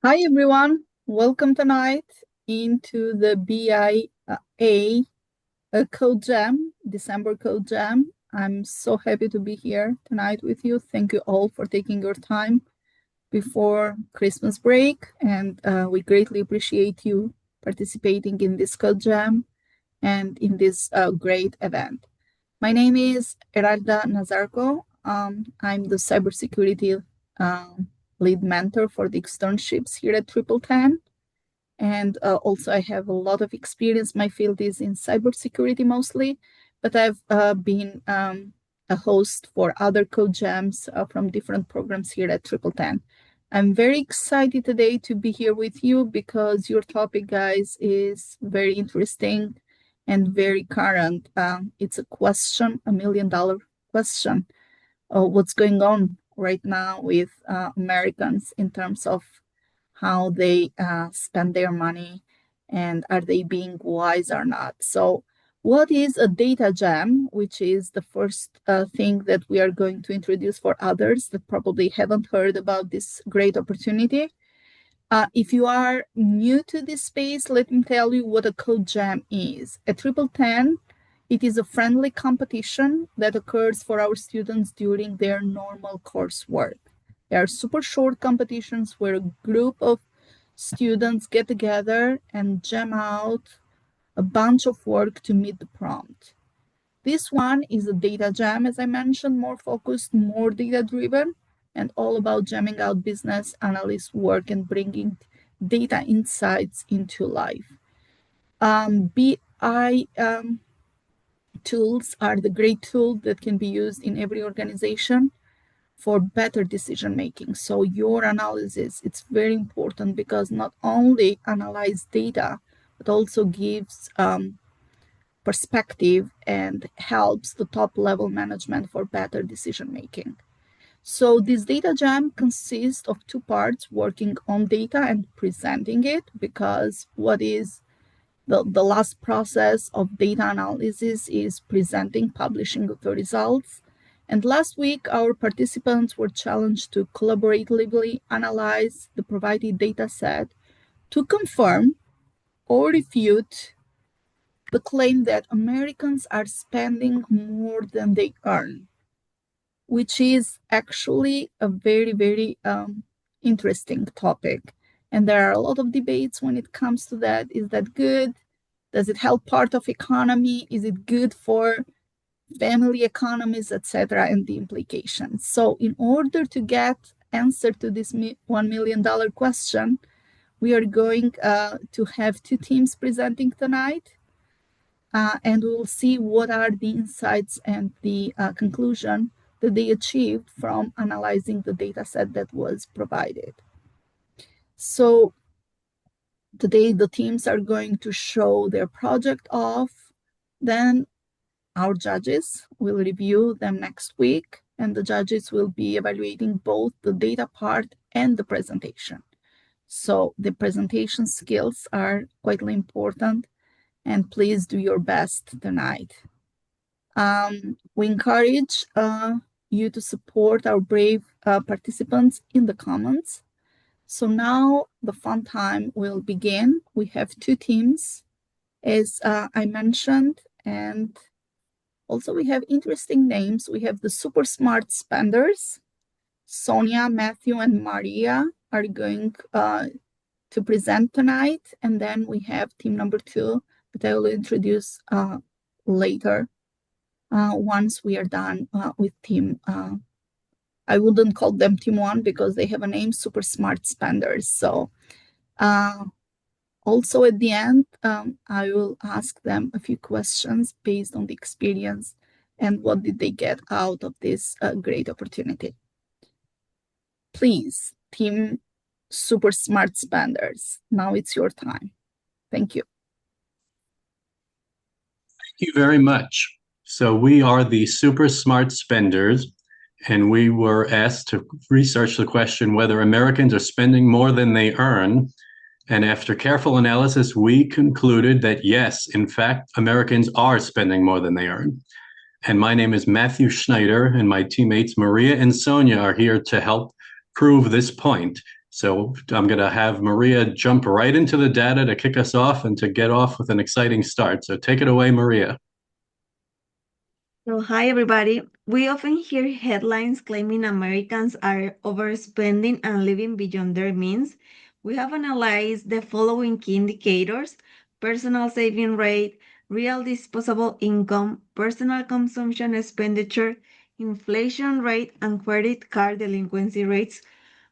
Hi everyone, welcome tonight into the BIA Code Jam, December Code Jam. I'm so happy to be here tonight with you. Thank you all for taking your time before Christmas break, and we greatly appreciate you participating in this Code Jam and in this great event. My name is Eralda Nazarko. I'm the cybersecurity lead mentor for the externships here at TripleTen. And also, I have a lot of experience. My field is in cybersecurity mostly, but I've been a host for other code jams from different programs here at TripleTen. I'm very excited today to be here with you because your topic, guys, is very interesting and very current. It's a question, $1 million question. What's going on right now with Americans in terms of how they spend their money and are they being wise or not. So what is a data jam, which is the first thing that we are going to introduce for others that probably haven't heard about this great opportunity. If you are new to this space, let me tell you what a code jam is. At TripleTen, it is a friendly competition that occurs for our students during their normal coursework. They are super short competitions where a group of students get together and jam out a bunch of work to meet the prompt. This one is a data jam, as I mentioned, more focused, more data-driven, and all about jamming out business analyst work and bringing data insights into life. BI tools are the great tool that can be used in every organization for better decision making. So your analysis, it's very important because not only analyze data, but also gives perspective and helps the top level management for better decision making. So this data jam consists of two parts, working on data and presenting it, because what is the last process of data analysis is presenting, publishing the results. And last week, our participants were challenged to collaboratively analyze the provided data set to confirm or refute the claim that Americans are spending more than they earn, which is actually a very, very interesting topic. And there are a lot of debates when it comes to that. Is that good? Does it help part of economy? Is it good for family economies, etc., and the implications? So in order to get answer to this $1 million question, we are going to have two teams presenting tonight. And we'll see what are the insights and the conclusion that they achieved from analyzing the data set that was provided. So today the teams are going to show their project off. Then our judges will review them next week, and the judges will be evaluating both the data part and the presentation. So the presentation skills are quite important, and please do your best tonight. We encourage you to support our brave participants in the comments. So now the fun time will begin. We have two teams, as I mentioned, and also we have interesting names. We have the super smart spenders. Sonia, Matthew, and Maria are going to present tonight. And then we have team number 2 that I will introduce later once we are done with team. I wouldn't call them team 1 because they have a name, super smart spenders. So also at the end, I will ask them a few questions based on the experience and what did they get out of this great opportunity. Please, team super smart spenders, now it's your time. Thank you. Thank you very much. So we are the super smart spenders, and we were asked to research the question whether Americans are spending more than they earn. And after careful analysis, we concluded that yes, in fact, Americans are spending more than they earn. And my name is Matthew Schneider, and my teammates Maria and Sonia are here to help prove this point. So I'm going to have Maria jump right into the data to kick us off and to get off with an exciting start. So take it away, Maria. So, hi everybody. We often hear headlines claiming Americans are overspending and living beyond their means. We have analyzed the following key indicators: personal saving rate, real disposable income, personal consumption expenditure, inflation rate, and credit card delinquency rates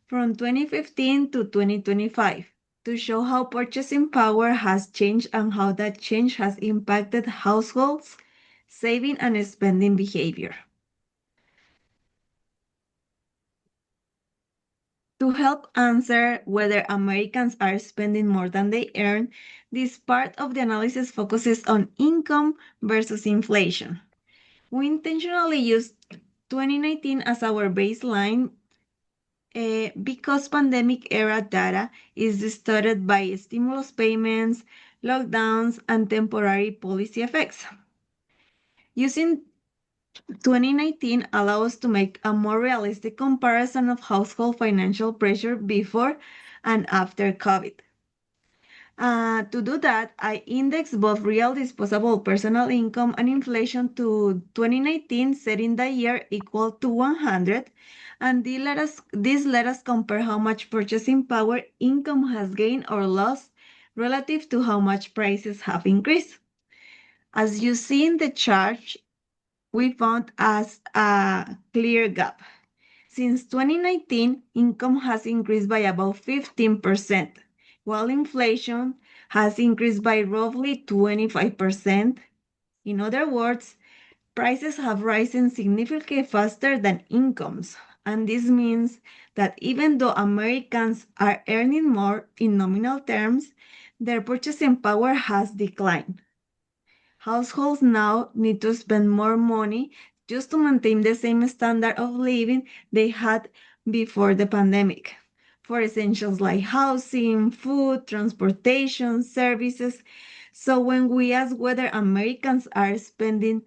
from 2015 to 2025 to show how purchasing power has changed and how that change has impacted households' saving and spending behavior. To help answer whether Americans are spending more than they earn, this part of the analysis focuses on income versus inflation. We intentionally used 2019 as our baseline because pandemic era data is distorted by stimulus payments, lockdowns, and temporary policy effects. Using 2019 allows us to make a more realistic comparison of household financial pressure before and after COVID. To do that, I indexed both real disposable personal income and inflation to 2019, setting the year equal to 100. And this let us compare how much purchasing power income has gained or lost relative to how much prices have increased. As you see in the chart, we found as a clear gap. Since 2019, income has increased by about 15%, while inflation has increased by roughly 25%. In other words, prices have risen significantly faster than incomes. And this means that even though Americans are earning more in nominal terms, their purchasing power has declined. Households now need to spend more money just to maintain the same standard of living they had before the pandemic for essentials like housing, food, transportation, services. So when we ask whether Americans are spending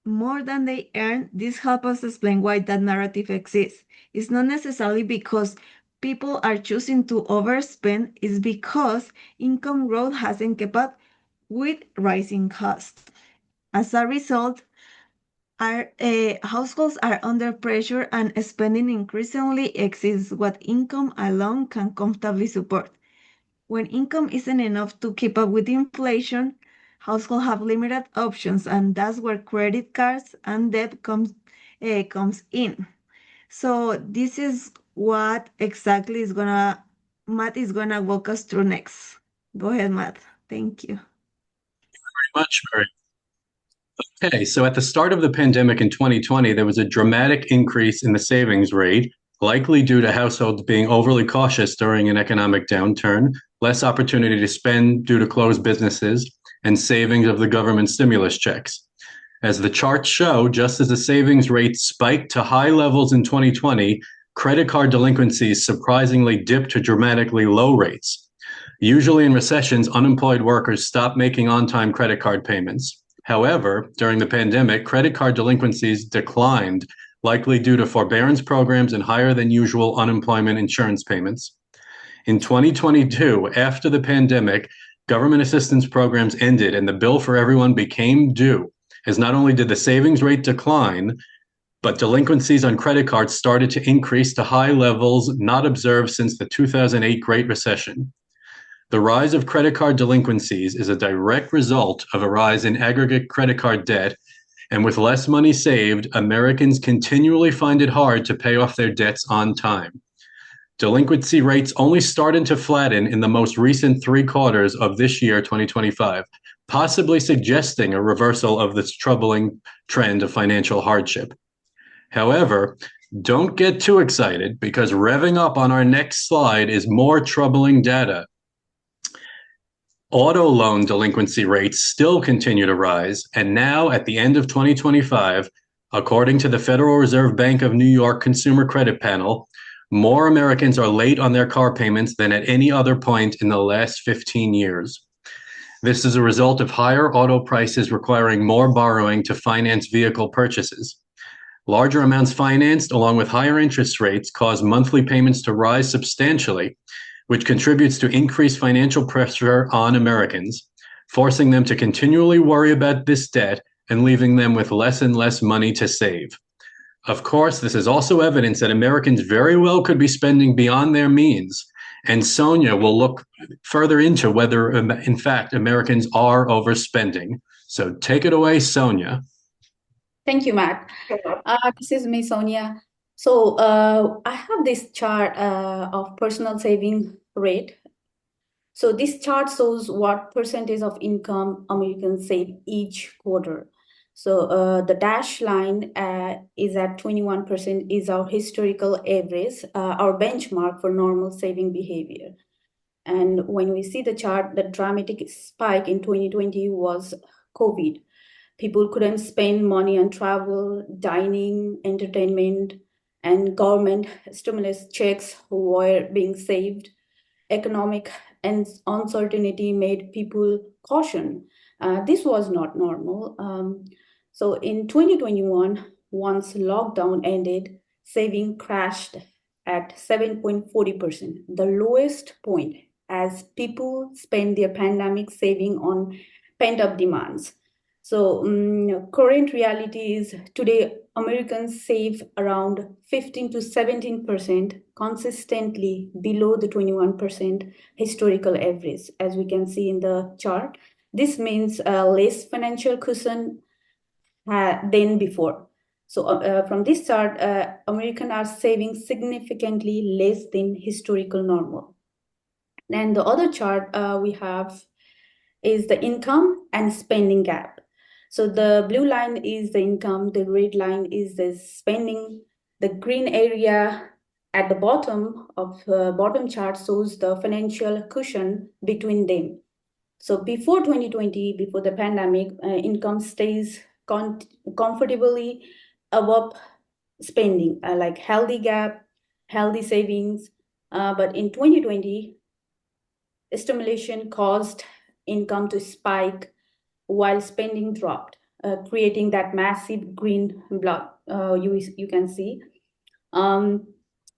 more than they earn, this helps us explain why that narrative exists. It's not necessarily because people are choosing to overspend, it's because income growth hasn't kept up with rising costs. As a result, households are under pressure and spending increasingly exceeds what income alone can comfortably support. When income isn't enough to keep up with inflation, households have limited options, and that's where credit cards and debt comes in. So this is what exactly is gonna Matt is gonna walk us through next. Go ahead, Matt. Thank you. Very much, Maria. Okay, so at the start of the pandemic in 2020, there was a dramatic increase in the savings rate, likely due to households being overly cautious during an economic downturn, less opportunity to spend due to closed businesses, and savings of the government stimulus checks. As the charts show, just as the savings rate spiked to high levels in 2020, credit card delinquencies surprisingly dipped to dramatically low rates. Usually in recessions, unemployed workers stop making on-time credit card payments. However, during the pandemic, credit card delinquencies declined, likely due to forbearance programs and higher than usual unemployment insurance payments. In 2022, after the pandemic, government assistance programs ended and the bill for everyone became due, as not only did the savings rate decline, but delinquencies on credit cards started to increase to high levels not observed since the 2008 Great Recession. The rise of credit card delinquencies is a direct result of a rise in aggregate credit card debt, and with less money saved, Americans continually find it hard to pay off their debts on time. Delinquency rates only started to flatten in the most recent 3 quarters of this year, 2025, possibly suggesting a reversal of this troubling trend of financial hardship. However, don't get too excited because revving up on our next slide is more troubling data. Auto loan delinquency rates still continue to rise, and now at the end of 2025, according to the Federal Reserve Bank of New York Consumer Credit Panel, more Americans are late on their car payments than at any other point in the last 15 years. This is a result of higher auto prices requiring more borrowing to finance vehicle purchases. Larger amounts financed, along with higher interest rates, cause monthly payments to rise substantially, which contributes to increased financial pressure on Americans, forcing them to continually worry about this debt and leaving them with less and less money to save. Of course, this is also evidence that Americans very well could be spending beyond their means, and Sonia will look further into whether, in fact, Americans are overspending. So take it away, Sonia. Thank you, Matt. This is me, Sonia. I have this chart of personal saving rate. So this chart shows what percentage of income Americans save each quarter. The dash line is at 21% is our historical average, our benchmark for normal saving behavior. And when we see the chart, the dramatic spike in 2020 was COVID. People couldn't spend money on travel, dining, entertainment, and government stimulus checks were being saved. Economic and uncertainty made people caution. This was not normal. So in 2021, once lockdown ended, saving crashed at 7.40%, the lowest point, as people spent their pandemic saving on pent-up demands. Current reality is today Americans save around 15 to 17%, consistently below the 21% historical average, as we can see in the chart. This means less financial cushion than before. From this chart, Americans are saving significantly less than historical normal. And the other chart we have is the income and spending gap. So the blue line is the income, the red line is the spending. The green area at the bottom of the bottom chart shows the financial cushion between them. So before 2020, before the pandemic, income stays comfortably above spending, like healthy gap, healthy savings. But in 2020, stimulation caused income to spike while spending dropped, creating that massive green block you can see.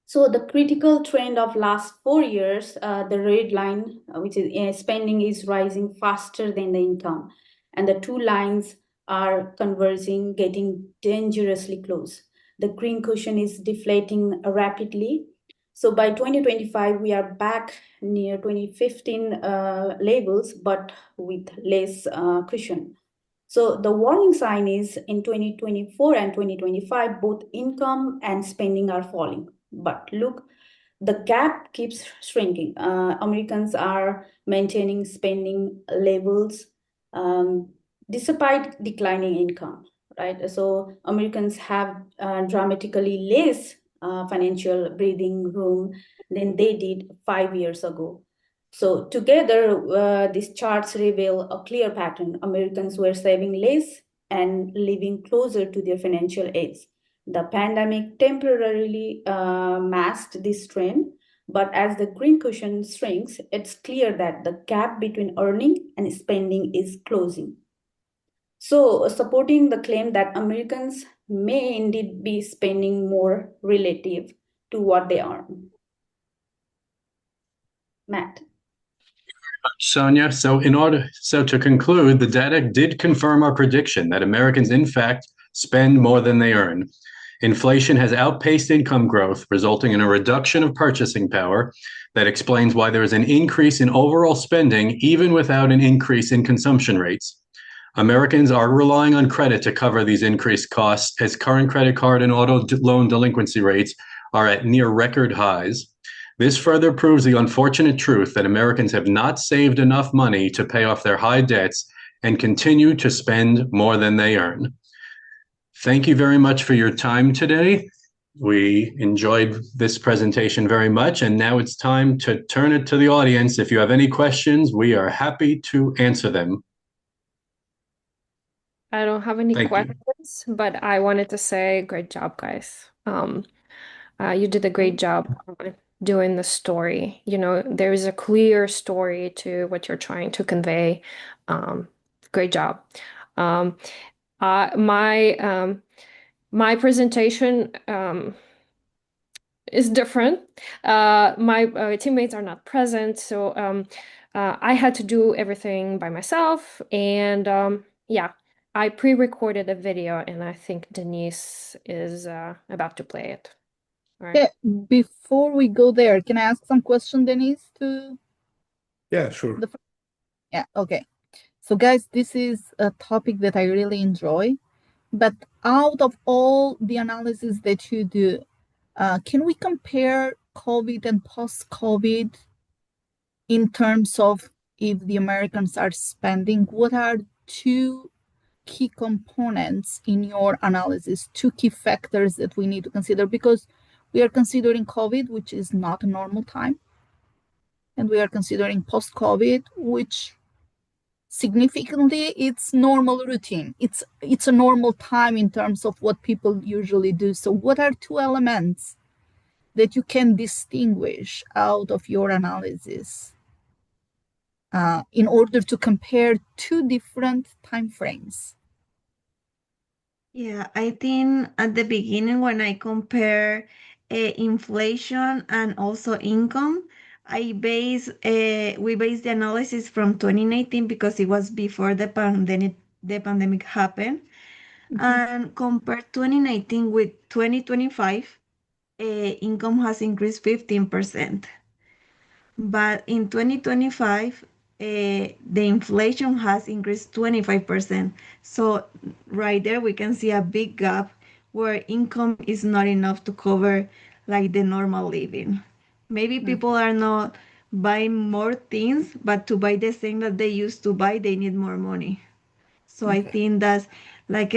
So the critical trend of last 4 years, the red line, which is spending, is rising faster than the income, and the two lines are converging, getting dangerously close. The green cushion is deflating rapidly. So by 2025, we are back near 2015 levels, but with less cushion. So the warning sign is in 2024 and 2025, both income and spending are falling. But look, the gap keeps shrinking. Americans are maintaining spending levels despite declining income, right? So Americans have dramatically less financial breathing room than they did 5 years ago. So together, these charts reveal a clear pattern. Americans were saving less and living closer to their financial aids. The pandemic temporarily masked this trend, but as the green cushion shrinks, it's clear that the gap between earning and spending is closing. So, supporting the claim that Americans may indeed be spending more relative to what they earn. Matt. Sonia, so to conclude, the data did confirm our prediction that Americans, in fact, spend more than they earn. Inflation has outpaced income growth, resulting in a reduction of purchasing power that explains why there is an increase in overall spending, even without an increase in consumption rates. Americans are relying on credit to cover these increased costs, as current credit card and auto loan delinquency rates are at near record highs. This further proves the unfortunate truth that Americans have not saved enough money to pay off their high debts and continue to spend more than they earn. Thank you very much for your time today. We enjoyed this presentation very much, and now it's time to turn it to the audience. If you have any questions, we are happy to answer them. I don't have any questions, but I wanted to say great job, guys. You did a great job doing the story. You know, there is a clear story to what you're trying to convey. Great job. My My presentation is different. My teammates are not present, so I had to do everything by myself. And yeah, I pre-recorded a video, and I think Denise is about to play it. All right. Yeah, before we go there, can I ask some question, Denise? Yeah, sure. Yeah, okay. So guys, this is a topic that I really enjoy. But out of all the analysis that you do, can we compare COVID and post-COVID in terms of if the Americans are spending? What are two key components in your analysis, two key factors that we need to consider? Because we are considering COVID, which is not a normal time, and we are considering post-COVID, which significantly it's normal routine. It's a normal time in terms of what people usually do. So what are two elements that you can distinguish out of your analysis in order to compare two different time frames? Yeah, I think at the beginning when I compare inflation and also income, we base the analysis from 2019 because it was before the pandemic happened, and compare 2019 with 2025, income has increased 15%. But in 2025, the inflation has increased 25%. So right there, we can see a big gap where income is not enough to cover like the normal living. Maybe people are not buying more things, but to buy the same that they used to buy, they need more money. So I think that's like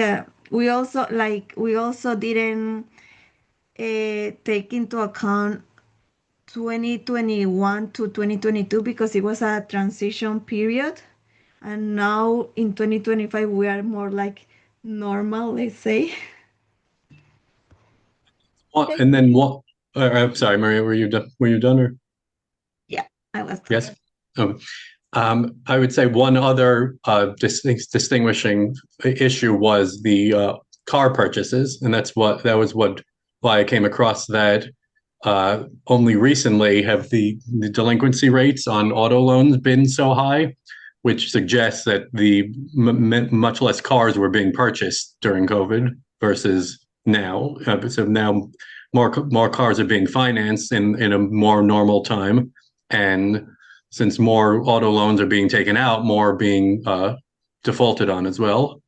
we also didn't take into account 2021 to 2022 because it was a transition period. And now in 2025, we are more like normal, let's say. And then what? I'm sorry, Maria, were you done? Were you done or? Yeah, I was. Yes. I would say one other distinguishing issue was the car purchases, and that was why I came across that. Only recently have the delinquency rates on auto loans been so high, which suggests that much less cars were being purchased during COVID versus now. So now more cars are being financed in a more normal time, and since more auto loans are being taken out, more being defaulted on as well,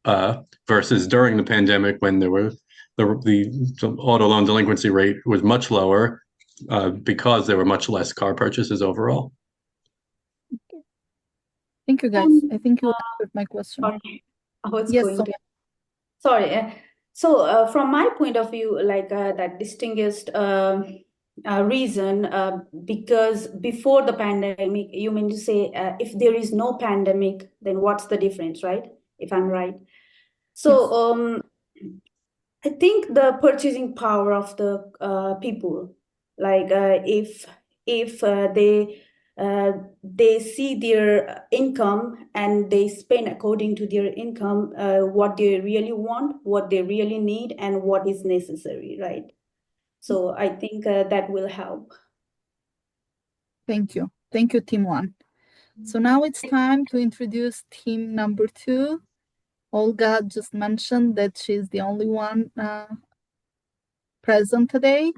versus during the pandemic when there were the auto loan delinquency rate was much lower because there were much less car purchases overall. Thank you, guys. I think you answered my question. Sorry, I was Yes, going Sonia. to. Sorry. So from my point of view, like that distinguished reason, because before the pandemic, you mean to say if there is no pandemic, then what's the difference, right? If I'm right. So I think the purchasing power of the people, like if they see their income and they spend according to their income, what they really want, what they really need, and what is necessary, right? So I think that will help. Thank you. Thank you, Team 1. So now it's time to introduce team number 2. Olga just mentioned that she's the only one present today,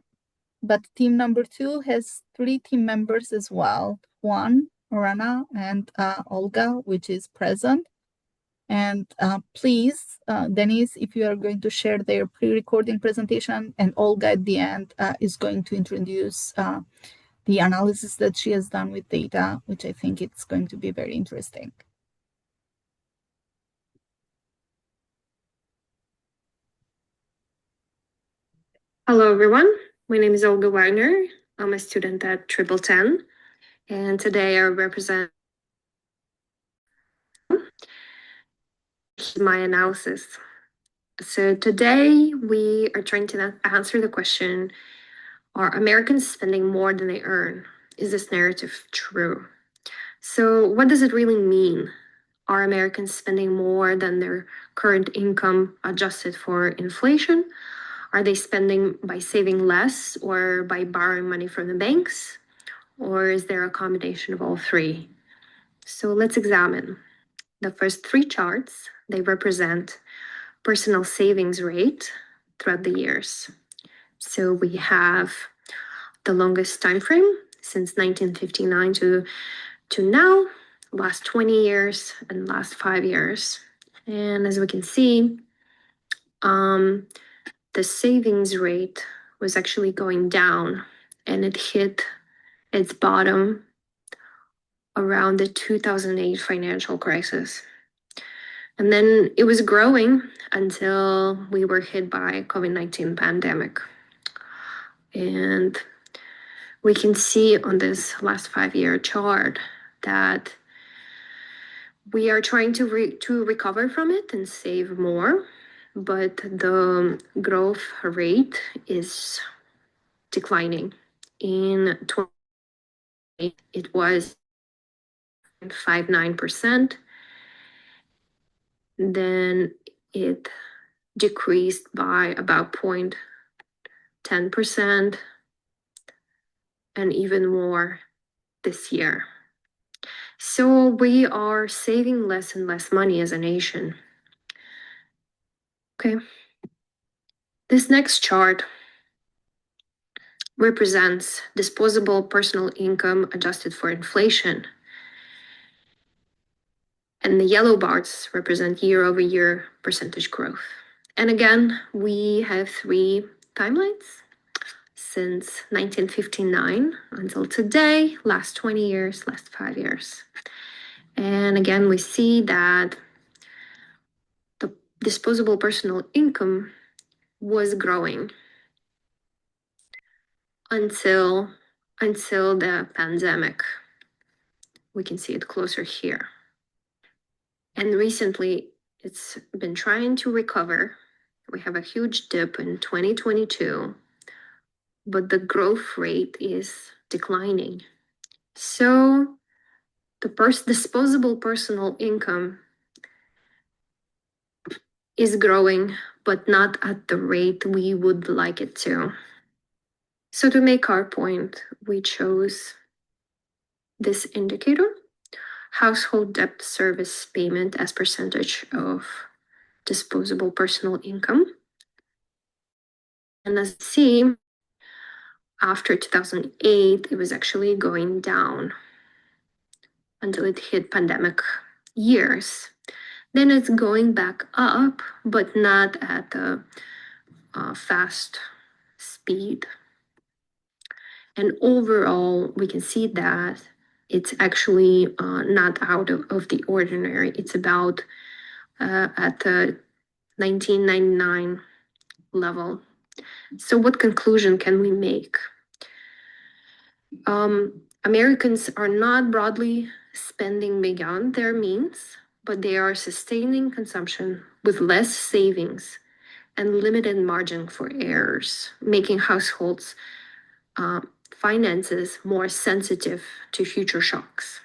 but team number 2 has 3 team members as well: Juan, Rana, and Olga, which is present. And please, Denise, if you are going to share their pre-recording presentation, and Olga at the end is going to introduce the analysis that she has done with data, which I think it's going to be very interesting. Hello, everyone. My name is Olga Wagner. I'm a student at TripleTen, and today I represent my analysis. So today we are trying to answer the question, are Americans spending more than they earn? Is this narrative true? So what does it really mean? Are Americans spending more than their current income adjusted for inflation? Are they spending by saving less or by borrowing money from the banks? Or is there a combination of all three? So let's examine. The first three charts, they represent personal savings rate throughout the years. So we have the longest time frame since 1959 to now, last 20 years and last 5 years. And as we can see, the savings rate was actually going down and it hit its bottom around the 2008 financial crisis. And then it was growing until we were hit by COVID-19 pandemic. And we can see on this last 5-year chart that we are trying to recover from it and save more, but the growth rate is declining. In 2020, it was 0.59%. Then it decreased by about 0.10% and even more this year. So we are saving less and less money as a nation. Okay. This next chart represents disposable personal income adjusted for inflation. And the yellow bars represent year-over-year percentage growth. And again, we have three timelines since 1959 until today, last 20 years, last 5 years. And again, we see that the disposable personal income was growing until the pandemic. We can see it closer here. And recently, it's been trying to recover. We have a huge dip in 2022, but the growth rate is declining. So the disposable personal income is growing, but not at the rate we would like it to. So to make our point, we chose this indicator, household debt service payment as percentage of disposable personal income. And as you see, after 2008, it was actually going down until it hit pandemic years. Then it's going back up, but not at a fast speed. And overall, we can see that it's actually not out of the ordinary. It's about at the 1999 level. So what conclusion can we make? Americans are not broadly spending beyond their means, but they are sustaining consumption with less savings and limited margin for errors, making households' finances more sensitive to future shocks.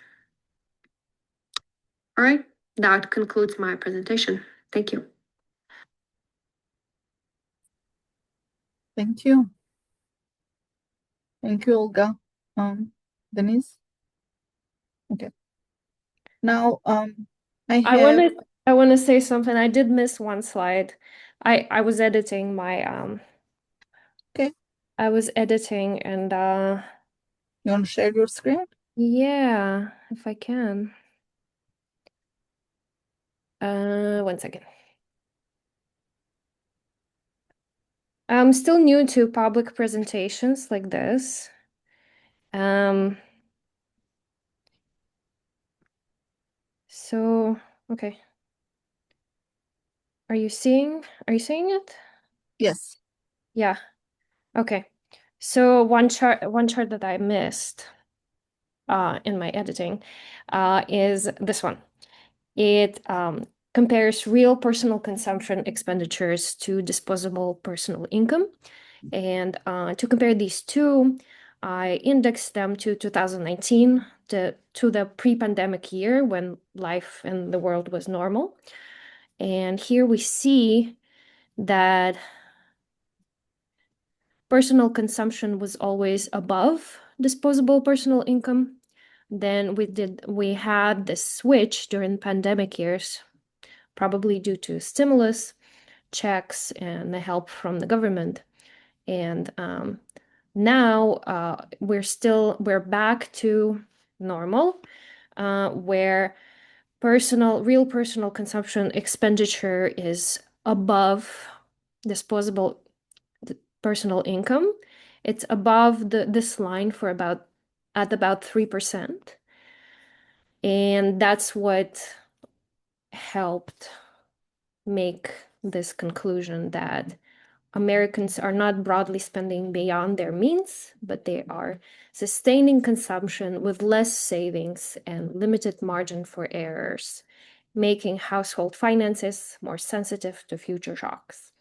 All right, that concludes my presentation. Thank you. Thank you. Thank you, Olga. Denise? Okay. Now, I want to say something. I did miss one slide. I was editing my Okay. I was editing and You want to share your screen? yeah, if I can. 1 second. I'm still new to public presentations like this. So, okay. Are you seeing it? Yes. Yeah. Okay. So one chart that I missed in my editing is this one. It compares real personal consumption expenditures to disposable personal income. And to compare these two, I indexed them to 2019, to the pre-pandemic year when life in the world was normal. And here we see that personal consumption was always above disposable personal income. Then we had this switch during pandemic years, probably due to stimulus checks and the help from the government. And now we're back to normal, where real personal consumption expenditure is above disposable personal income. It's above this line at about 3%. And that's what helped make this conclusion that Americans are not broadly spending beyond their means, but they are sustaining consumption with less savings and limited margin for errors, making household finances more sensitive to future shocks.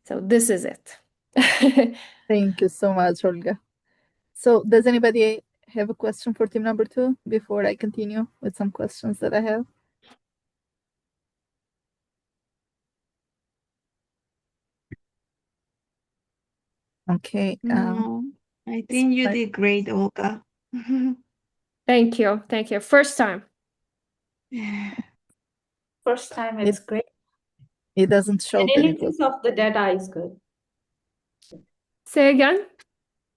So this is it. Thank you so much, Olga. So does anybody have a question for team number 2 before I continue with some questions that I have? Okay. No, I think you did great, Olga. Thank you. Thank you. First time. First time, it's great. It doesn't show that it was. Analysis of the data is good. Say again.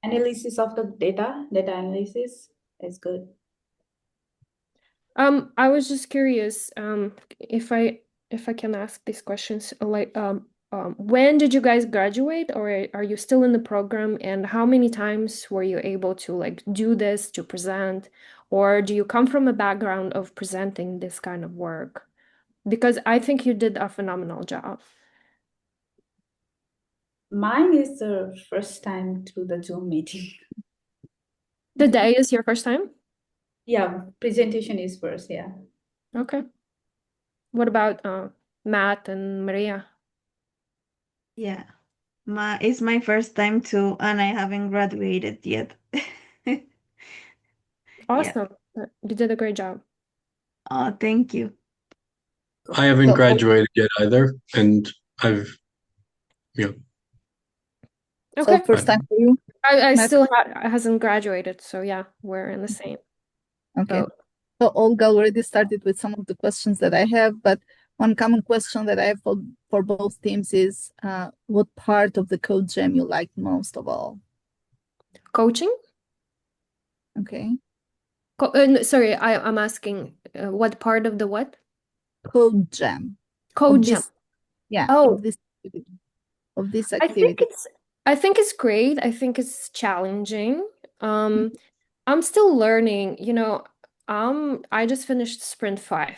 Analysis of the data analysis is good. I was just curious, if I can ask these questions, like, when did you guys graduate, or are you still in the program, and how many times were you able to like do this, to present, or do you come from a background of presenting this kind of work? Because I think you did a phenomenal job. Mine is the first time through the Zoom meeting. The day is your first time? Yeah, presentation is first, yeah. Okay. What about Matt and Maria? Yeah, it's my first time too, and I haven't graduated yet. Awesome. You did a great job. Oh, thank you. I haven't graduated yet either, and I've, So Okay. first time for you? I Matt? still hasn't graduated, so yeah, we're in the same. Okay. boat. So Olga already started with some of the questions that I have, but one common question that I have for both teams is, what part of the code jam you like most of all? Coaching? Okay. Sorry, I'm asking what part of the what? Code jam. Code Of jam. this, yeah, Oh, of this I think activity. it's great. I think it's challenging. I'm still learning, I just finished sprint 5,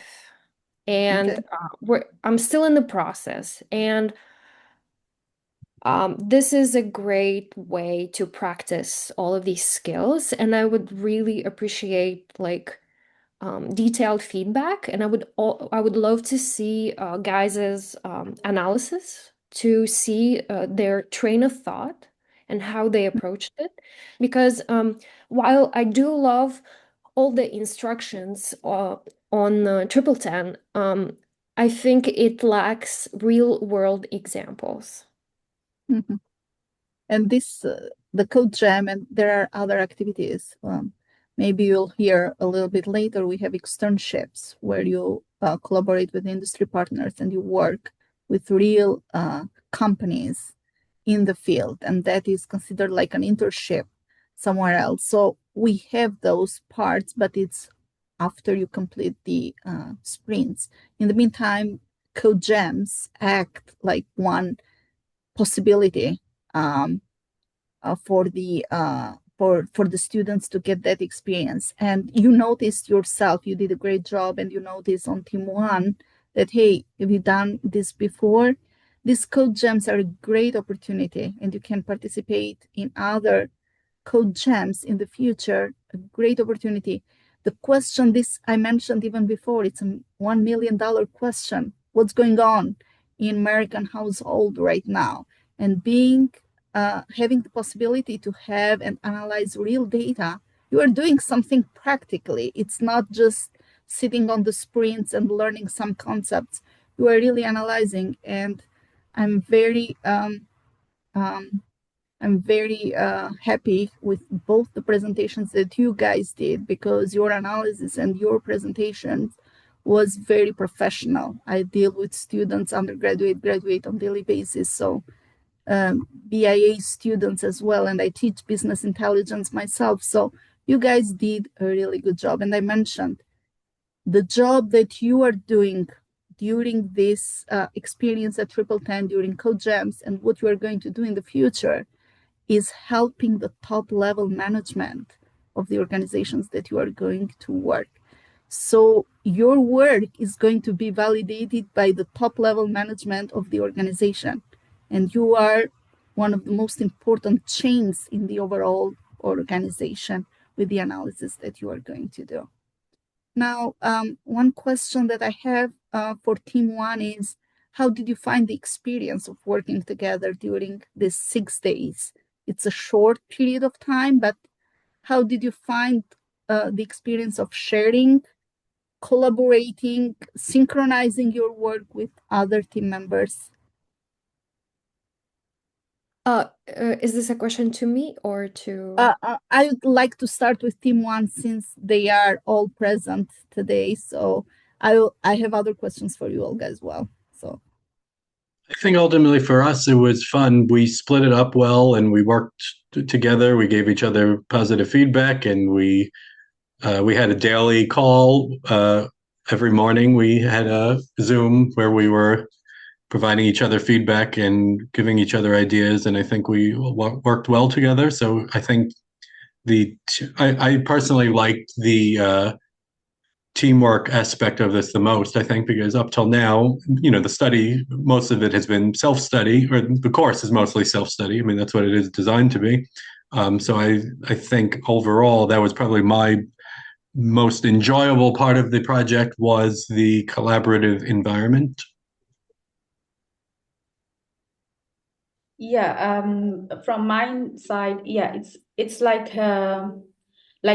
and Okay. I'm still in the process, and this is a great way to practice all of these skills, and I would really appreciate like detailed feedback, and I would love to see guys's analysis to see their train of thought and how they approached it, because while I do love all the instructions on TripleTen, I think it lacks real world examples. Mhm. And this, the code jam, and there are other activities. Maybe you'll hear a little bit later. We have externships where you collaborate with industry partners and you work with real companies in the field, and that is considered like an internship somewhere else. So we have those parts, but it's after you complete the sprints. In the meantime, code jams act like one possibility for the students to get that experience. And you noticed yourself, you did a great job, and you noticed on team 1 that, hey, have you done this before? These code jams are a great opportunity, and you can participate in other code jams in the future. A great opportunity. The question, this I mentioned even before, it's a $1 million question. What's going on in American household right now? And having the possibility to have and analyze real data, you are doing something practically. It's not just sitting on the sprints and learning some concepts. You are really analyzing. And I'm very I'm very happy with both the presentations that you guys did, because your analysis and your presentations was very professional. I deal with students, undergraduate, graduate on daily basis, so BIA students as well, and I teach business intelligence myself. So you guys did a really good job. And I mentioned the job that you are doing during this experience at TripleTen, during Code Jams, and what you are going to do in the future is helping the top level management of the organizations that you are going to work. So your work is going to be validated by the top level management of the organization. And you are one of the most important chains in the overall organization with the analysis that you are going to do. Now, one question that I have for Team One is, how did you find the experience of working together during these 6 days? It's a short period of time, but how did you find the experience of sharing, collaborating, synchronizing your work with other team members? Is this a question to me or to? I would like to start with Team One since they are all present today. So I have other questions for you, Olga, as well. So I think ultimately for us, it was fun. We split it up well and we worked together. We gave each other positive feedback, and we had a daily call every morning. We had a Zoom where we were providing each other feedback and giving each other ideas, and I think we worked well together. So I think I personally liked the teamwork aspect of this the most, I think, because up till now, the study, most of it has been self-study, or the course is mostly self-study. I mean, that's what it is designed to be. So I think overall, that was probably my most enjoyable part of the project, was the collaborative environment. Yeah, from my side, yeah, it's like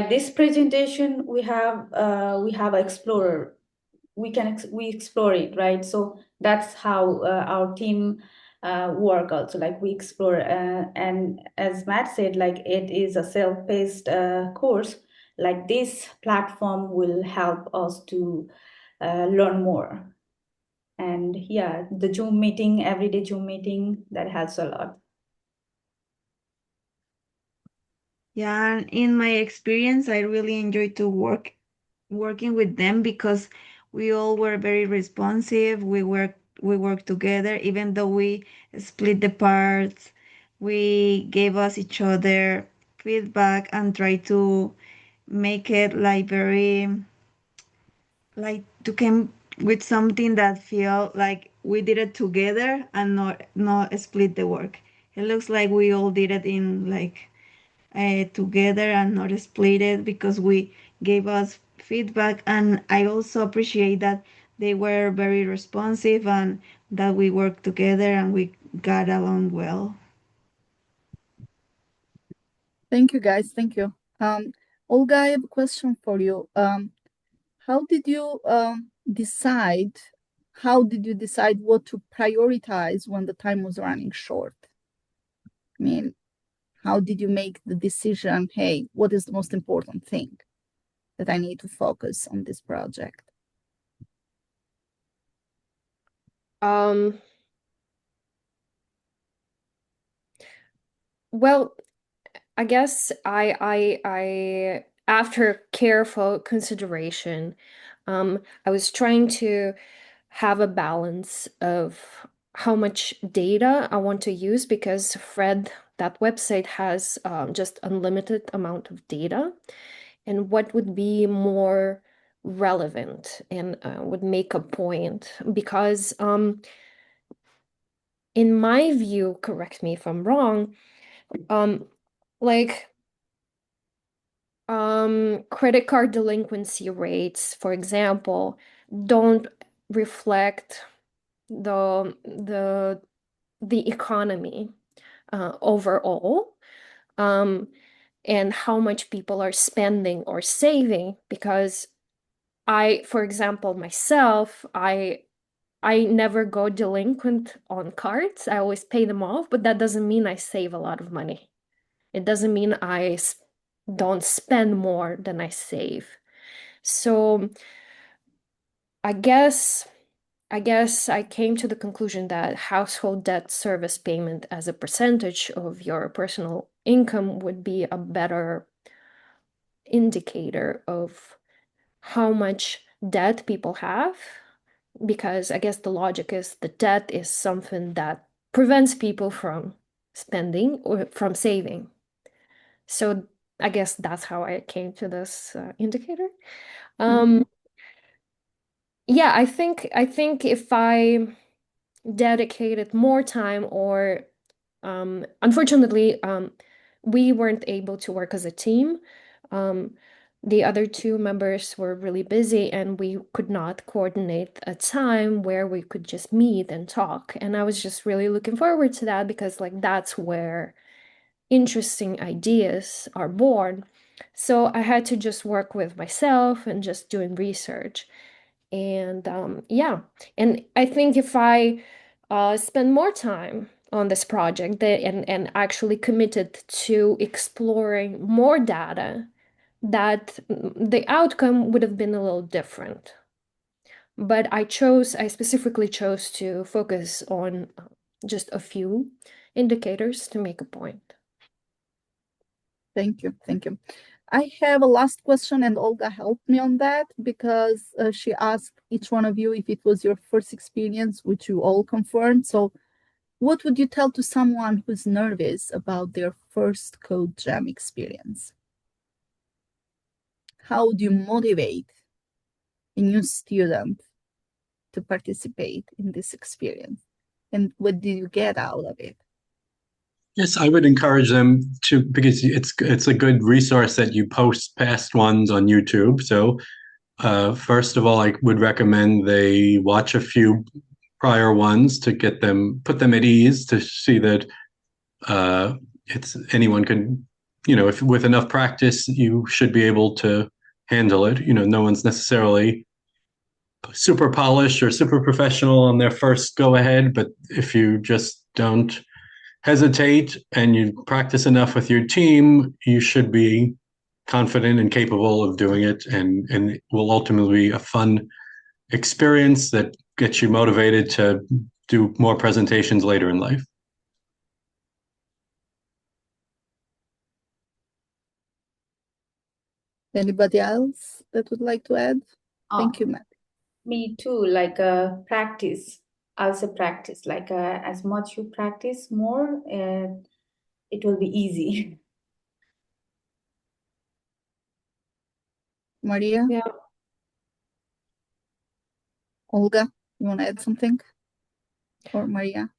this presentation we have explorer. We explore it, right? So that's how our team work also. Like we explore, and as Matt said, like it is a self-paced course. Like this platform will help us to learn more. And yeah, the Zoom meeting, everyday Zoom meeting, that helps a lot. Yeah, and in my experience, I really enjoyed to working with them because we all were very responsive. We worked together, even though we split the parts. We gave us each other feedback and tried to make it like very like to come with something that feel like we did it together and not split the work. It looks like we all did it in like together and not split it because we gave us feedback. And I also appreciate that they were very responsive and that we worked together and we got along well. thank you, guys. Thank you. Olga, I have a question for you. How did you decide? How did you decide what to prioritize when the time was running short? I mean, how did you make the decision? Hey, what is the most important thing that I need to focus on this project? Well, I guess I after careful consideration, I was trying to have a balance of how much data I want to use, because Fred, that website has just unlimited amount of data, and what would be more relevant and would make a point. Because in my view, correct me if I'm wrong, like credit card delinquency rates, for example, don't reflect the economy overall, and how much people are spending or saving. Because for example, myself, I I never go delinquent on cards. I always pay them off, but that doesn't mean I save a lot of money. It doesn't mean I don't spend more than I save. So I guess I came to the conclusion that household debt service payment as a percentage of your personal income would be a better indicator of how much debt people have, because I guess the logic is the debt is something that prevents people from spending or from saving. So I guess that's how I came to this indicator. Yeah, I think if I dedicated more time, or unfortunately, we weren't able to work as a team. Um, the other two members were really busy, and we could not coordinate a time where we could just meet and talk. And I was just really looking forward to that, because like that's where interesting ideas are born. So I had to just work with myself and just doing research. And yeah, and I think if I spend more time on this project and actually committed to exploring more data, that the outcome would have been a little different. But I specifically chose to focus on just a few indicators to make a point. Thank you. Thank you. I have a last question, and Olga helped me on that, because she asked each one of you if it was your first experience, which you all confirmed. So what would you tell to someone who's nervous about their first Code Jam experience? How would you motivate a new student to participate in this experience? And what did you get out of it? Yes, I would encourage them to, because it's a good resource that you post past ones on YouTube. So first of all, I would recommend they watch a few prior ones to put them at ease, to see that it's anyone can, if with enough practice, you should be able to handle it. No one's necessarily super polished or super professional on their first go ahead, but if you just don't hesitate and you practice enough with your team, you should be confident and capable of doing it, and it will ultimately be a fun experience that gets you motivated to do more presentations later in life. Anybody else that would like to add? Thank you, Oh, Matt. me too, like practice. I'll say practice. Like as much you practice more, it will be easy. Maria, Yeah. Olga, you want to add something? Or Maria?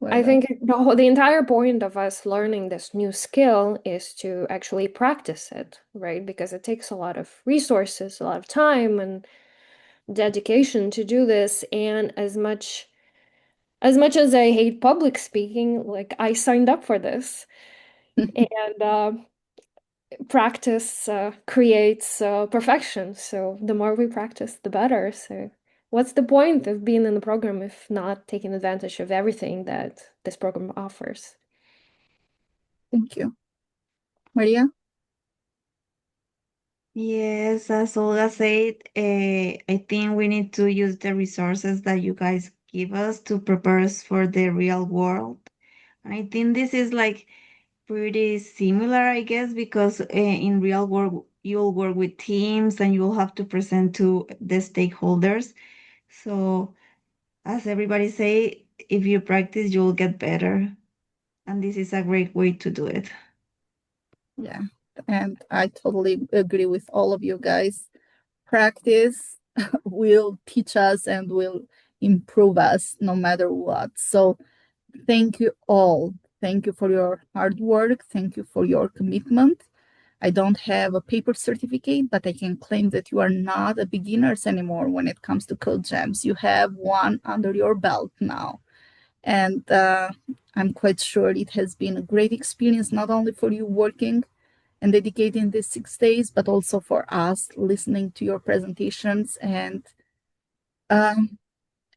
I Whoever. think the entire point of us learning this new skill is to actually practice it, right? Because it takes a lot of resources, a lot of time and dedication to do this. And as much as I hate public speaking, like I signed up for this. And practice creates perfection. So the more we practice, the better. So what's the point of being in the program if not taking advantage of everything that this program offers? Thank you. Maria? Yes, as Olga said, I think we need to use the resources that you guys give us to prepare us for the real world. And I think this is like pretty similar, I guess, because in real world you'll work with teams and you'll have to present to the stakeholders. So, as everybody say, if you practice, you'll get better. And this is a great way to do it. Yeah, and I totally agree with all of you guys. Practice will teach us and will improve us no matter what. So thank you all. Thank you for your hard work. Thank you for your commitment. I don't have a paper certificate, but I can claim that you are not a beginners anymore when it comes to code jams. You have one under your belt now. And I'm quite sure it has been a great experience, not only for you working and dedicating these 6 days, but also for us listening to your presentations. And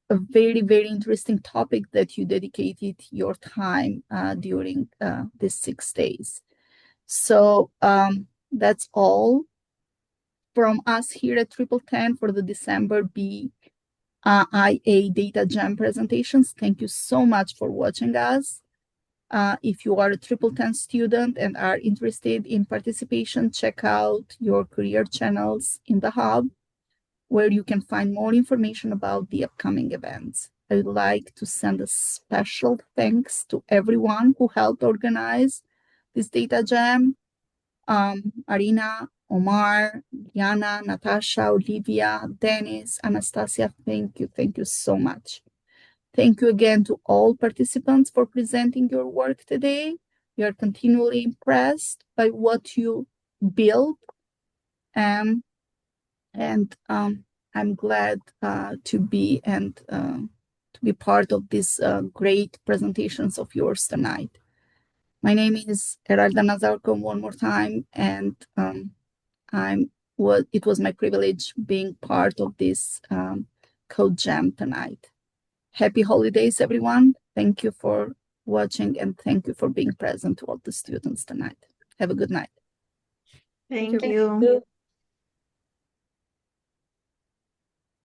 a very, very interesting topic that you dedicated your time during these 6 days. So that's all from us here at TripleTen for the December BIA Data Jam presentations. Thank you so much for watching us. If you are a TripleTen student and are interested in participation, check out your career channels in the hub, where you can find more information about the upcoming events. I would like to send a special thanks to everyone who helped organize this data jam. Arina, Omar, Diana, Natasha, Olivia, Dennis, Anastasia, thank you so much. Thank you again to all participants for presenting your work today. We are continually impressed by what you build, and I'm glad to be part of these great presentations of yours tonight. My name is Eralda Nazarko one more time, and it was my privilege being part of this Code Jam tonight. Happy holidays, everyone. Thank you for watching, and thank you for being present to all the students tonight. Have a good night. Thank you.